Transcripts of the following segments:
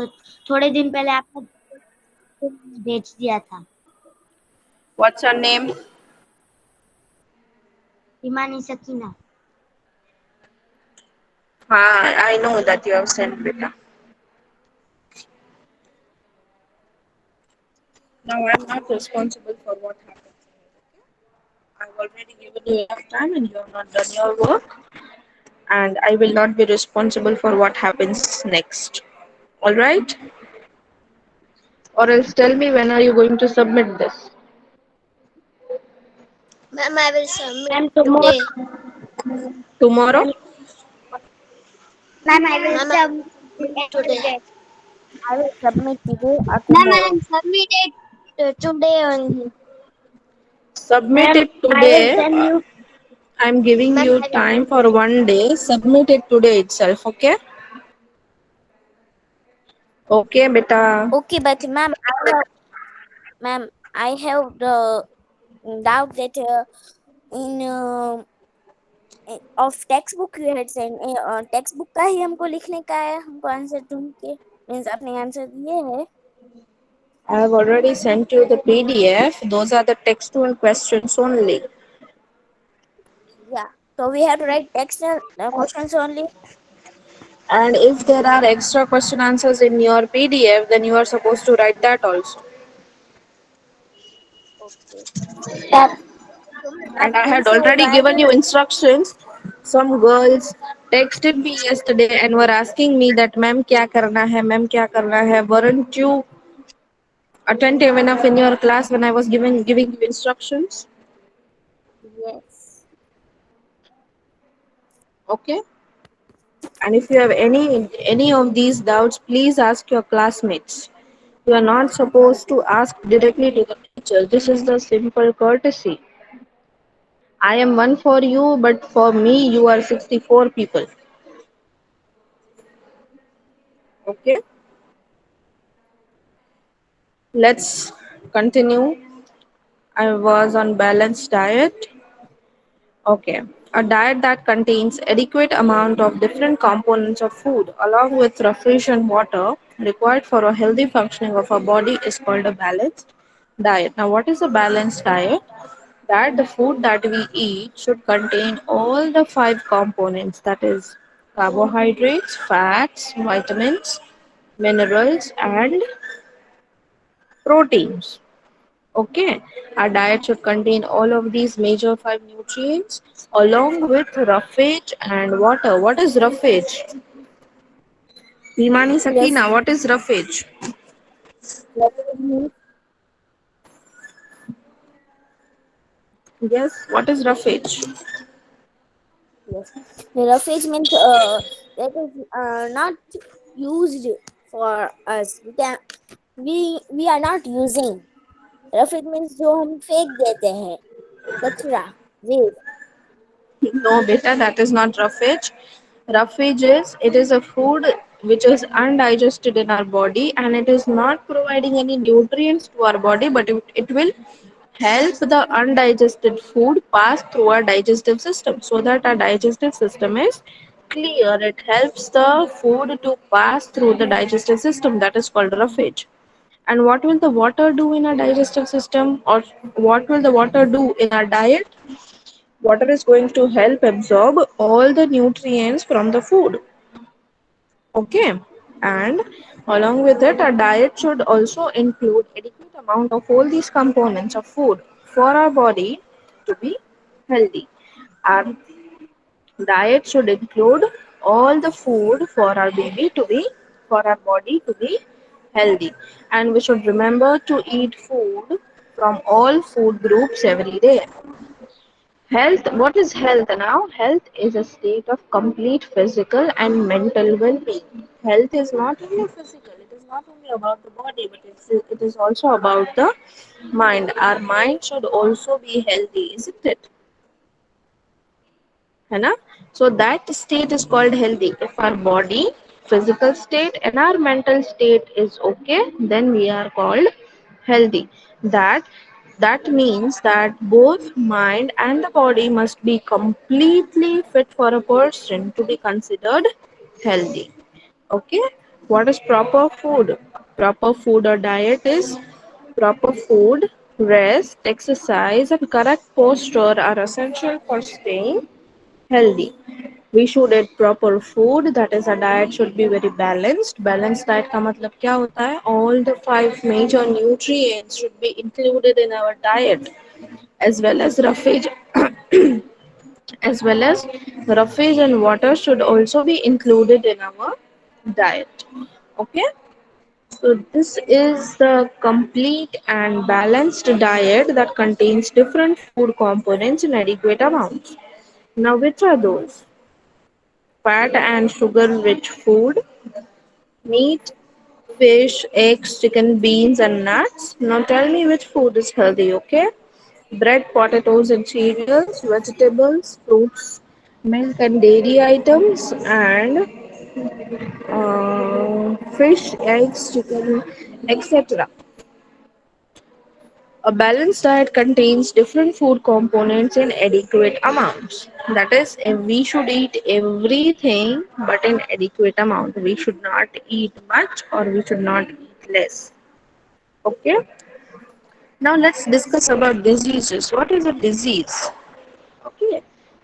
तो थोड़े दिन पहले आपने भेज दिया था। What's your name? Himani Sakina. हाँ, I know that you have sent beta. Now I'm not responsible for what happens. I've already given you enough time and you have not done your work. And I will not be responsible for what happens next. Alright? Or else tell me when are you going to submit this? Ma'am, I will submit ma'am tomorrow, today. Tomorrow? Ma'am I will Ma'am, I submit will every today. day. I will submit today or ma'am I tomorrow. am submitted today only. Submit ma'am it I will today. send you. I'm giving Ma'am, you I will time send for today. one day. Submit it today itself, okay? Okay, beta. Okay, but ma'am, I have the doubt that in of textbook you had sent textbook का ही हमको लिखने का है, हमको answer ढूंढ के means अपने answer दिए है. I have already sent you the PDF. Those are the textual questions only. Yeah, so we have to write text questions only. And if there are extra question answers in your PDF, then you are supposed to write that also. Okay. So And I had means already why given you instructions. Some girls texted me yesterday and were asking me that ma'am kya karna hai, ma'am kya karna hai. Weren't you attentive enough in your class when I was giving you instructions? yes. Okay. And if you have any of these doubts, please ask your classmates. You are not supposed to ask directly to the teacher. This is the simple courtesy. I am one for you, but for me, you are 64 people. Okay, let's continue. I was on balanced diet. Okay, a diet that contains adequate amount of different components of food along with sufficient water required for a healthy functioning of our body is called a balanced diet. Now, what is a balanced diet? That the food that we eat should contain all the five components, that is carbohydrates, fats, vitamins, minerals, and proteins. Okay, our diet should contain all of these major five nutrients along with roughage and water. What is roughage? Himani Rough, Sakina, what is roughage? rough means Yes, what is roughage? yes. The roughage means that is not used for us. We are not using. Rafiq means जो हम फेंक देते हैं कचरा waste. No, beta, that is not roughage. Roughage is it is a food which is undigested in our body and it is not providing any nutrients to our body, but it will help the undigested food pass through our digestive system so that our digestive system is clear. It helps the food to pass through the digestive system. That is called roughage. And what will the water do in our digestive system, or what will the water do in our diet? Water is going to help absorb all the nutrients from the food. Okay. And along with it, our diet should also include adequate amount of all these components of food for our body to be healthy. Our diet should include all the food for our baby to be for our body to be healthy. And we should remember to eat food from all food groups every day. Health, what is health now? Health is a state of complete physical and mental well being. Health is not only physical, it is not only about the body, but it is also about the mind. Our mind should also be healthy, isn't it? है ना? So that state is called healthy. If our body, physical state and our mental state is okay, then we are called healthy. That means that both mind and the body must be completely fit for a person to be considered healthy. Okay? What is proper food? Proper food or diet is proper food, rest, exercise, and correct posture are essential for staying healthy. We should eat proper food, that is, our diet should be very balanced. Balanced diet का मतलब क्या होता है? All the five major nutrients should be included in our diet, as well as roughage, as well as roughage and water should also be included in our diet. Okay. So this is the complete and balanced diet that contains different food components in adequate amounts. Now, which are those? Fat and sugar rich food, meat, fish, eggs, chicken, beans, and nuts. Now, tell me which food is healthy, okay? Bread, potatoes, and cereals, vegetables, fruits, milk and dairy items, and fish, eggs, chicken, etc. A balanced diet contains different food components in adequate amounts. That is, we should eat everything but in adequate amount. We should not eat much or we should not eat less. Okay. Now let's discuss about diseases. What is a disease? Okay.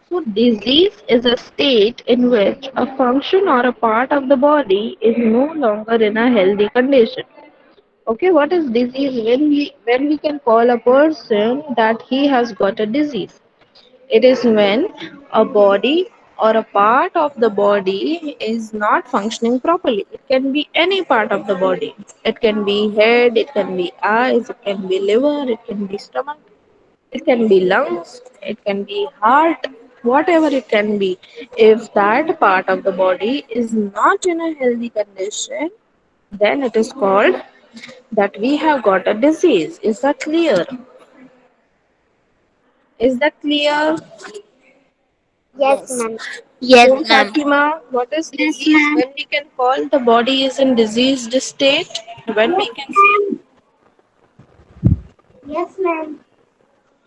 So disease is a state in which a function or a part of the body is no longer in a healthy condition. Okay, what is disease? When we can call a person that he has got a disease. It is when a body or a part of the body is not functioning properly. It can be any part of the body. It can be head, it can be eyes, it can be liver, it can be stomach, it can be lungs, it can be heart, whatever it can be. If that part of the body is not in a healthy condition, then it is called that we have got a disease. Is that clear? Is that clear? Yes, Yes. ma'am. Yes, So, ma'am. Fatima, what is Yes, disease? ma'am. When we can call the body is in diseased state? When we can say Yes, ma'am.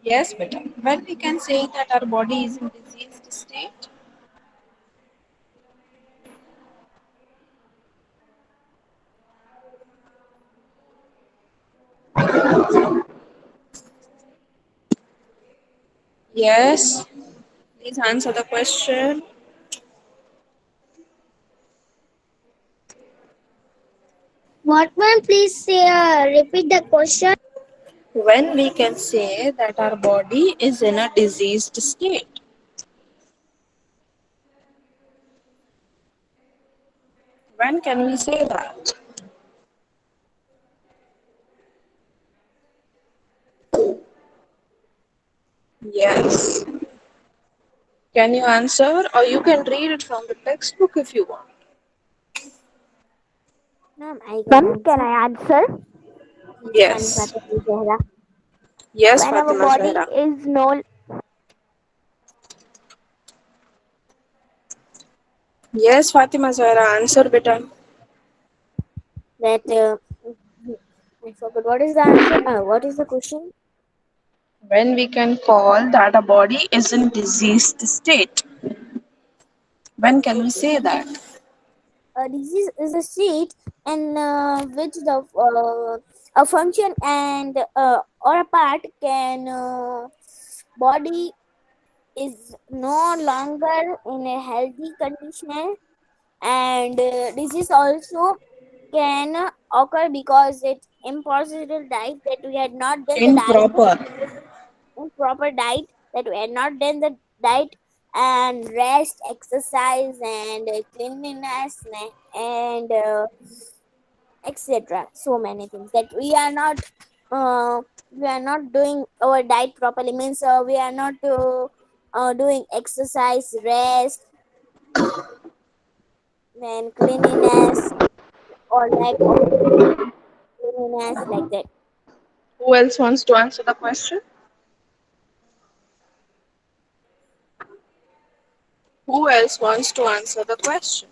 yes, beta. When we can say that our body is in diseased state? Yes. Please answer the question. What, ma'am? Please say, repeat the question. When we can say that our body is in a diseased state? When can we say that? Yes. Can you answer, or you can read it from the textbook if you want? Ma'am, I can Ma'am, can answer. I answer? I'm Yes. Fatima Zehra. Yes, When our Fatima body Zahra. is no Yes, Fatima Zahra. Answer, beta. That I forgot what is the answer. What is the question? When we can call that a body is in diseased state? When can we Okay. say that? A disease is a state in which the a function and or a part can body is no longer in a healthy condition, and disease also can occur because it impossible diet that we had not done the diet Improper. improper diet that we had not done the diet, and rest, exercise, and cleanliness, and etc. So many things that we are not doing our diet properly, means we are not doing exercise, rest, and cleanliness, or lack of cleanliness, like that. Who else wants to answer the question? Who else wants to answer the question?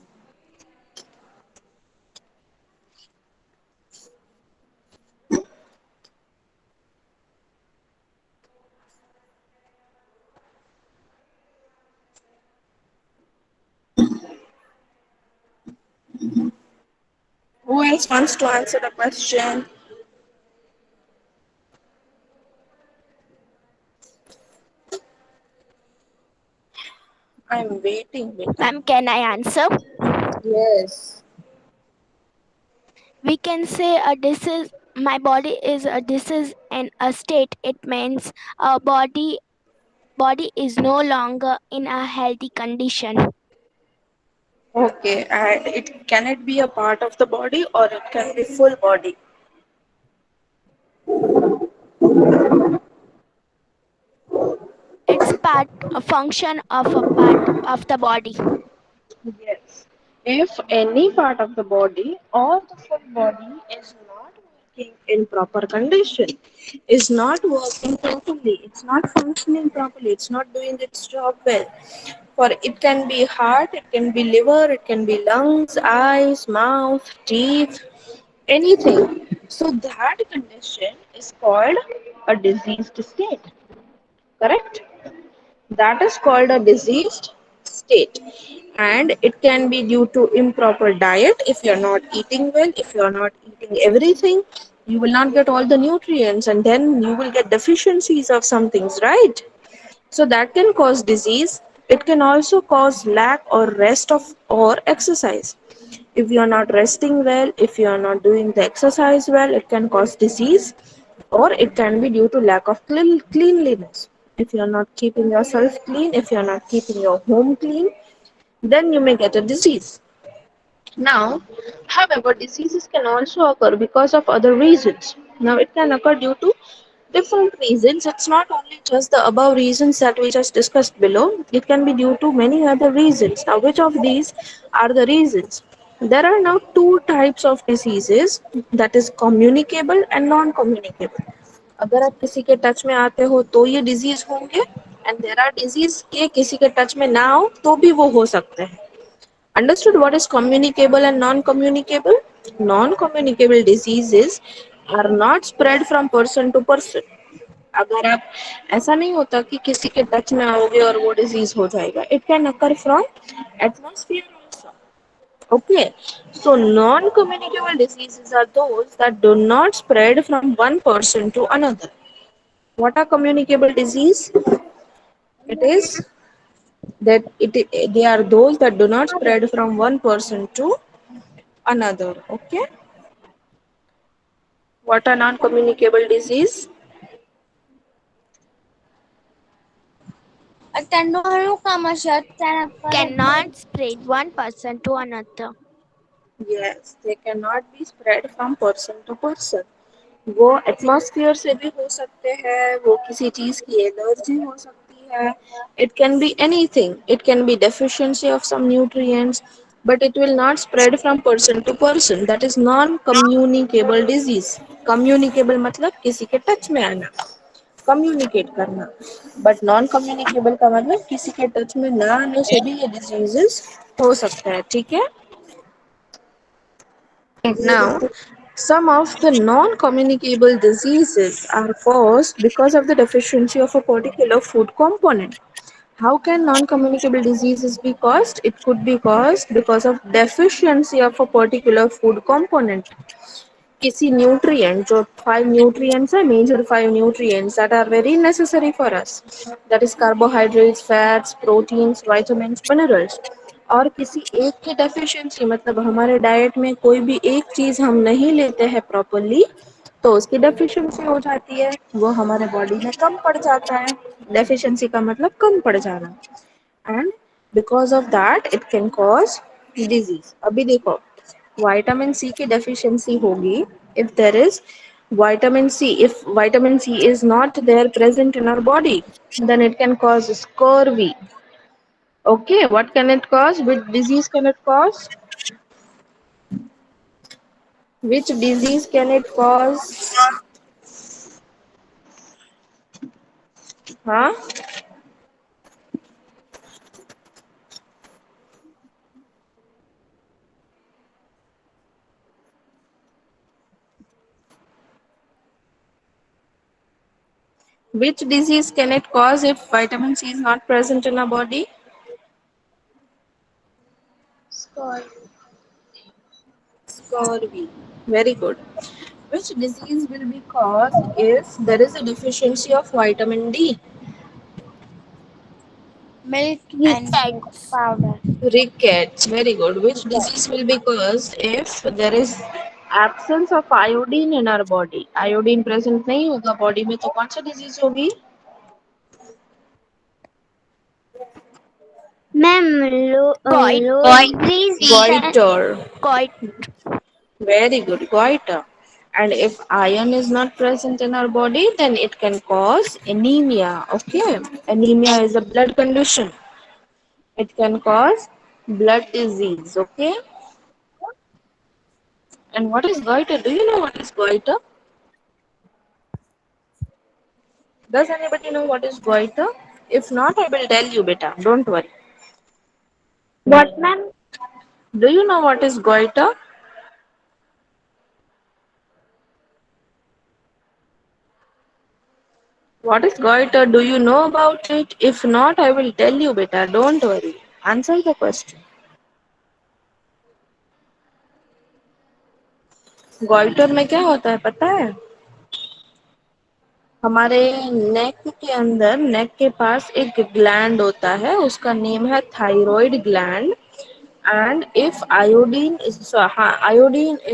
else wants to answer the question? I'm waiting, beta. Ma'am, can I answer? Yes. We can say a disease. My body is a disease and a state. It means our body is no longer in a healthy condition. Okay, and it can it be a part of the body or it can be full body? It's a function of a part of the body. Yes. If any part of the body or the full body is not working in proper condition, is not working properly, it's not functioning properly, it's not doing its job well. For it can be heart, it can be liver, it can be lungs, eyes, mouth, teeth, anything. So that condition is called a diseased state. Correct? That is called a diseased state. And it can be due to improper diet. If you're not eating well, if you're not eating everything, you will not get all the nutrients and then you will get deficiencies of some things, right? So that can cause disease. It can also cause lack or rest of or exercise. If you are not resting well, if you are not doing the exercise well, it can cause disease, or it can be due to lack of cleanliness. If you are not keeping yourself clean, if you are not keeping your home clean, then you may get a disease. Now, however, diseases can also occur because of other reasons. Now, it can occur due to different reasons. It's not only just the above reasons that we just discussed below, it can be due to many other reasons. Now, which of these are the reasons? There are now two types of diseases, that is communicable and non communicable. अगर आप किसी के touch में आते हो तो ये disease होंगे, एंड देयर आर डिजीज के किसी के टच में ना हो तो भी वो हो सकते हैं. Understood what is communicable and non-communicable? Non-communicable diseases are not spread from person to person. अगर आप ऐसा नहीं होता कि किसी के टच में आओगे और वो डिजीज हो जाएगा. It can occur from atmosphere also. Okay, so non-communicable diseases are those that do not spread from one person to another. What are communicable disease? It is that they are those that do not spread from one person to another. Okay, what are non-communicable disease? Cannot spread one person to another. Yes, they cannot be spread from person to person. वो atmosphere से भी हो सकते हैं, वो किसी चीज की एलर्जी हो सकती है. It can be anything. It can be deficiency of some nutrients, but it will not spread from person to person. That is non-communicable disease. Communicable मतलब किसी के टच में आना, कम्युनिकेट करना. बट नॉन कम्युनिकेबल का मतलब किसी के टच में ना आने से भी ये डिजीजेस हो सकता है. ठीक है. Now, some of the non-communicable diseases are caused because of the deficiency of a particular food component. How can non-communicable diseases be caused? It could be caused because of deficiency of a particular food component. किसी nutrient, जो 5 nutrients है, major 5 nutrients that are very necessary for us, that is carbohydrates, fats, proteins, vitamins, minerals. और किसी एक की deficiency मतलब हमारे diet में कोई भी एक चीज हम नहीं लेते हैं properly, तो उसकी deficiency हो जाती है, वो हमारे बॉडी में कम पड़ जाता है. deficiency का मतलब कम पड़ जाना, and because of that it can cause disease. अभी देखो, विटामिन सी की डेफिशिएंसी होगी. if there is vitamin c if vitamin c is not there present in our body, then it can cause scurvy. Okay, what can it cause? Which disease can it cause? Which disease can it cause? Huh? Which disease can it cause if vitamin c is not present in our body? Scurvy. Very good. Which disease will be caused if there is a deficiency of vitamin D? Milk and milk Rickets. powder. Rickets. Very good. Which disease will be caused if there is absence of iodine in our body? Iodine present नहीं होगा body में तो कौन सा disease होगी? Ma'am, Goit, Rodriguez. Goiter. goit. Very good. Goiter. And if iron is not present in our body, then it can cause anemia. Okay. Anemia is a blood condition. It can cause blood disease. Okay. And what is goiter? Do you know what is goiter? Does anybody know what is goiter? If not, I will tell you, beta. Don't worry. What, ma'am? Do you know what is goiter? What is goiter? Do you know about it? If not, I will tell you, beta. Don't worry. Answer the question. Goitre में क्या होता है पता है? हमारे नेक के अंदर, नेक के पास एक ग्लैंड होता है, उसका नेम है thyroid gland. And if iodine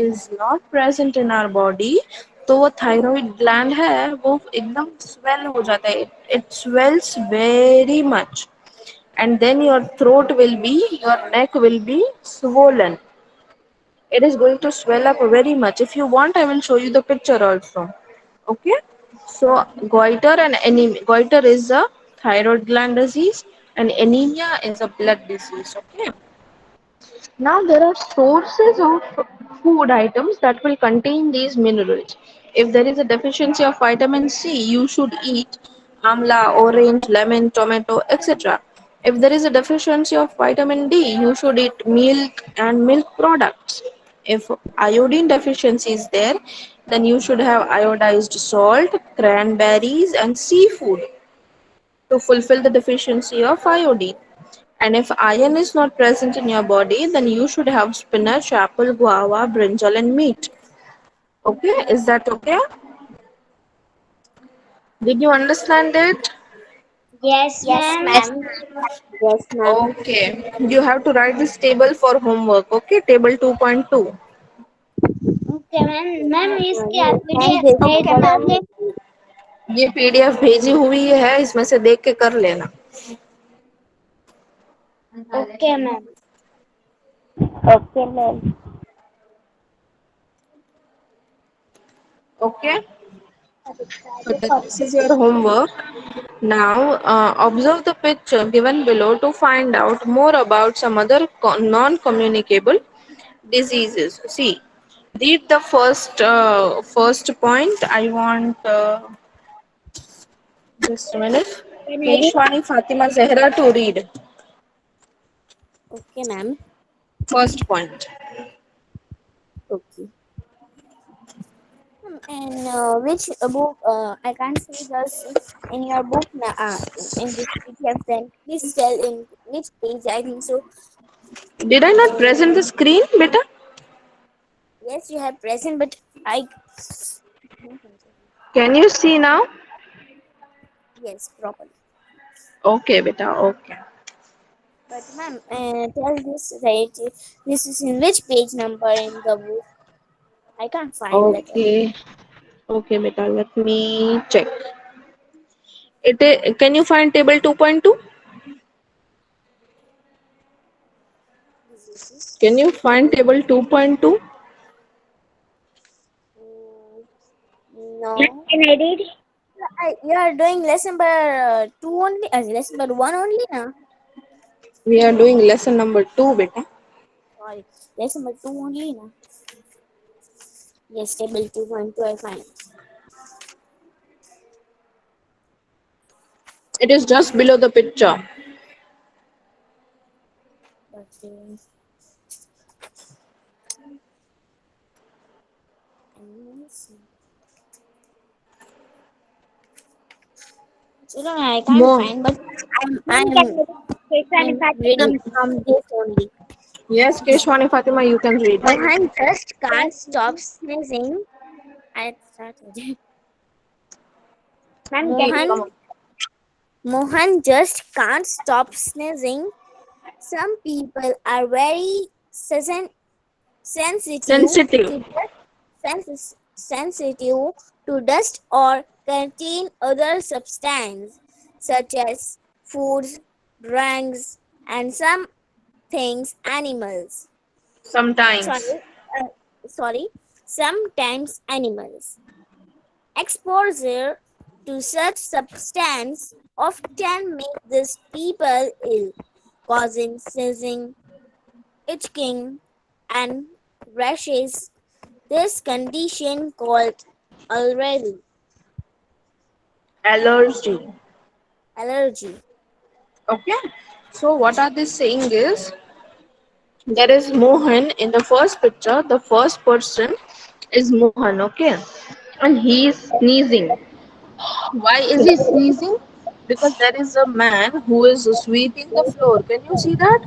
is not present in our body, तो वो थायराइड ग्लैंड है वो एकदम स्वेल हो जाता है. It swells very much, and then your neck will be swollen. It is going to swell up very much. If you want, I will show you the picture also. Okay. So goiter and anemia. Goiter is a thyroid gland disease, and anemia is a blood disease. Okay. Now there are sources of food items that will contain these minerals. If there is a deficiency of vitamin C, you should eat amla, orange, lemon, tomato, etc. If there is a deficiency of vitamin D, you should eat milk and milk products. If iodine deficiency is there, then you should have iodized salt, cranberries, and seafood to fulfill the deficiency of iodine. And if iron is not present in your body, then you should have spinach, apple, guava, brinjal, and meat. Okay, is that okay? Did you understand it? Yes, Yes, ma'am. ma'am. Yes, ma'am. Okay, you have to write this table for homework. Okay, table 2.2. Okay, ma'am. Ma'am, इसकी आप I'm PDF busy, भेज Okay, but ma'am. दोगे? ये PDF भेजी हुई है, इसमें से देख के कर लेना. Okay, ma'am. okay, ma'am. Okay, so this is your homework. Now, observe the picture given below to find out more about some other non-communicable diseases. See, read the first point. I want just a minute. Can I read? Keshwani Fatima Zehra to read Okay, ma'am. first point. Okay. And which book? I can't see this in your book. In this PDF, then please tell in which page. I think so. Did I not present the screen, beta? Yes, you have present, but I. Can you see now? Yes, properly. Okay, beta. Okay. But ma'am, tell this right. This is in which page number in the book? I can't find that. Okay. Okay, beta. Let me check. Can you find table 2.2? Diseases. Can you find table 2.2? No. Can I read? You are doing lesson number two only. Lesson number one only, na? We are doing lesson number 2, beta. Sorry, lesson number two only, na? Yes, table 2.2. I find. It is just below the picture. But so, no, I can't More. find. But Ma'am, can I I'm read? Keshwani Fatima. reading from this only. Yes, Keshwani Fatima, you can read. Mohan just can't stop sneezing. I started. Ma'am, can Read, I? come Mohan on. Mohan just can't stop sneezing. Some people are very sensitive Sensitive. to sensitive to dust or contain other substance such as foods, drinks, and some things animals. Sometimes. Sorry, uh, sorry. Sometimes animals. Exposure to such substance often make these people ill, causing sneezing, itching, and rashes. This condition called allergy. Allergy. Allergy. Okay. So what are they saying is there is Mohan in the first picture. The first person is Mohan. Okay. And he is sneezing. Why is he sneezing? Because there is a man who is sweeping the floor. Can you see that?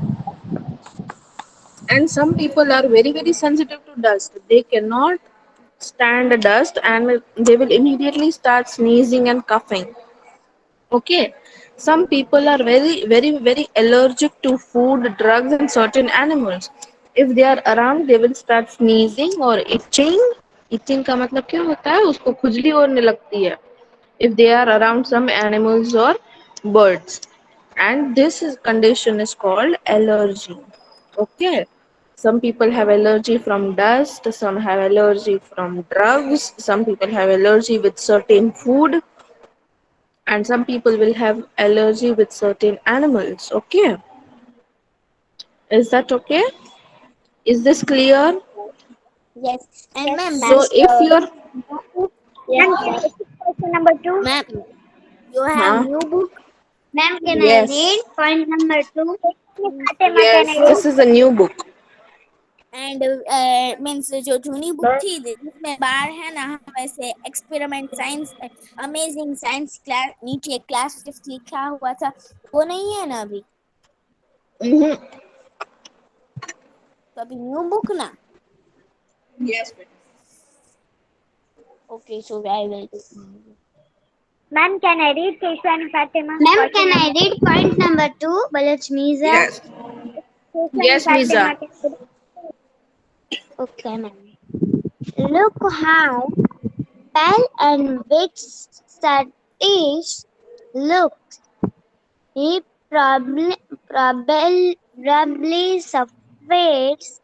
And some people are very very sensitive to dust. They cannot stand the dust and they will immediately start sneezing and coughing. Okay. Some people are very, very, very allergic to food, drugs, and certain animals. If they are around, they will start sneezing or itching. Itching का मतलब क्या होता है? उसको खुजली होने लगती है. If they are around some animals or birds, and this condition is called allergy. Okay. Some people have allergy from dust. Some have allergy from drugs. Some people have allergy with certain food and some people will have allergy with certain animals. Okay, is that okay? Is this clear? Yes. And ma'am, So this if you're yes, Ma'am, can yes. I read question number two? Ma'am, you have huh, new book Ma'am, can I read yes, point number two? Miss Fatima, can I yes, read? this is a new book. And means जो जूनी book थी जिसमें बाहर है ना हम वैसे experiment science amazing science class नीचे class 5 लिखा हुआ था वो नहीं है ना अभी Mhm. तो अभी न्यू बुक ना Yes. Okay so I will Ma'am, can I read Keshwani Fatima? Ma'am, can I read point number two? Balachmi sir. Yes. Keshwani Yes, Miza. Fatima. Okay, ma'am. Look how pale and weak Satish looks. He probably suffers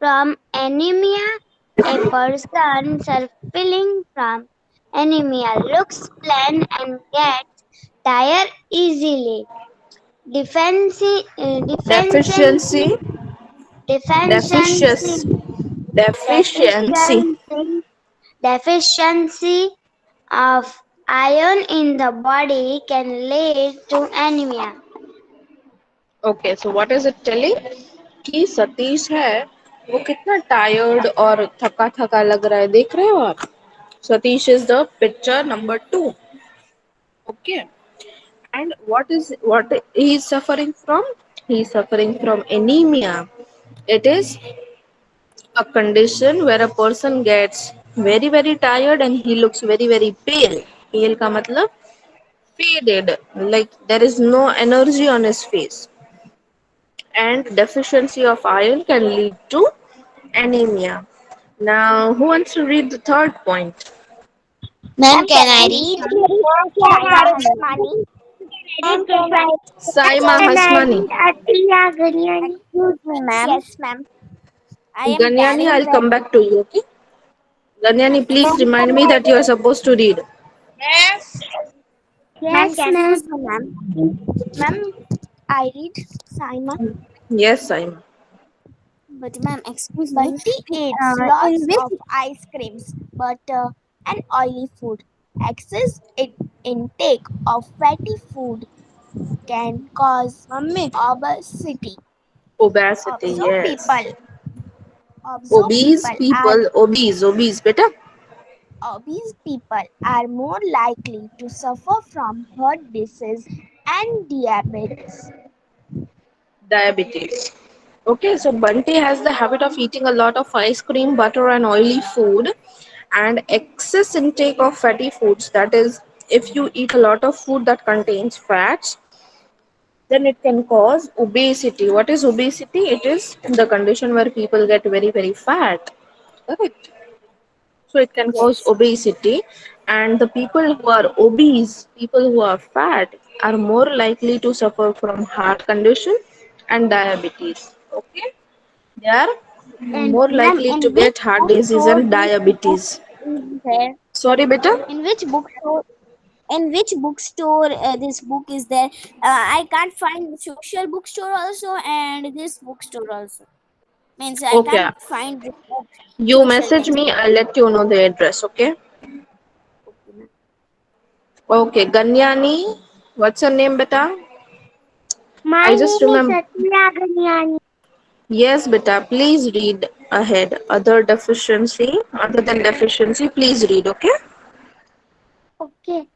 from anemia. A person suffering from anemia looks plain and gets tired easily. Deficiency, Deficiency. deficiency, Deficiency. Deficiency. deficiency, deficiency of iron in the body can lead to anemia. Okay, so what is it telling? कि सतीश है वो कितना tired और थका थका लग रहा है, देख रहे हो आप? Satish is the picture number 2. Okay. And what he is suffering from? He is suffering from anemia. It is a condition where a person gets very very tired and he looks very very pale. Pale का मतलब faded, like there is no energy on his face. And deficiency of iron can lead to anemia. Now, who wants to read the third point? Ma'am, can I read? Ma'am, can I Saima Hasmani. read Atiya Ganyani? excuse me ma'am Yes, ma'am. I am Ganyani, telling I'll that come back to you, okay? Ganyani, please remind me that you are supposed to read. Ma'am, yes can ma'am ma'am Ma'am, I read Simon. Yes, Saima. but ma'am excuse me Bunty eats in lots which of ice creams, butter, and oily food. Excess intake of fatty food can cause mummy obesity. Obesity, Obso yes. people, obso Obese people are people, obese, beta. obese people are more likely to suffer from heart disease and diabetes. Diabetes. Okay, so Bunty has the habit of eating a lot of ice cream, butter, and oily food, and excess intake of fatty foods. That is, if you eat a lot of food that contains fats, then it can cause obesity. What is obesity? It is the condition where people get very, very fat. Correct. So it can cause Yes. obesity, and the people who are obese, people who are fat, are more likely to suffer from heart condition and diabetes. Okay, they are And more ma'am, likely to in which get heart disease bookstore and this book diabetes. is there? Sorry, beta. In which bookstore? In which bookstore this book is there? I can't find social bookstore also and this bookstore also. Means I Okay, can't find this book you social message means. me. I'll let you know the address. Okay. Okay, ma'am. Okay, Ganyani. What's your name, beta? My I just name is remember. Satya Ganyani. Yes, beta. Please read ahead. Other deficiency, other than deficiency, please read. Okay. Okay.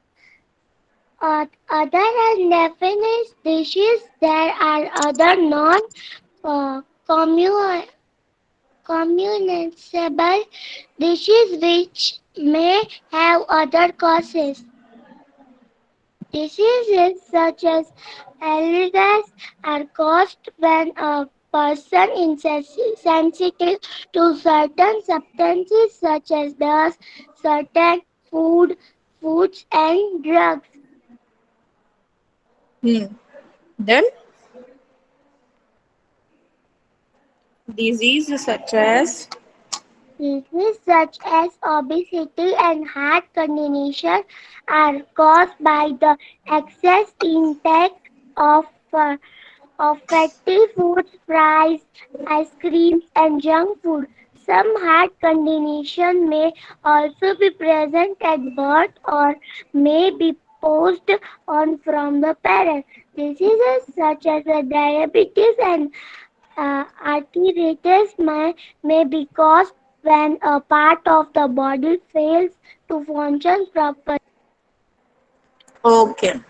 Other than definite dishes, there are other non uh, commu- communicable dishes which may have other causes. Diseases such as allergies are caused when a person is sensitive to certain substances such as dust, certain foods and drugs. Hmm. Then diseases such as. Diseases such as obesity and heart condition are caused by the excess intake of uh, fatty foods, fries, ice creams, and junk food. Some heart condition may also be present at birth or may be passed on from the parents. Diseases such as diabetes and arthritis may be caused when a part of the body fails to function properly. Okay.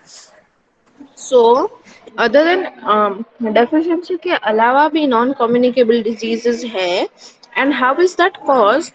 So, other than deficiency के अलावा भी non communicable diseases है, and how is that caused?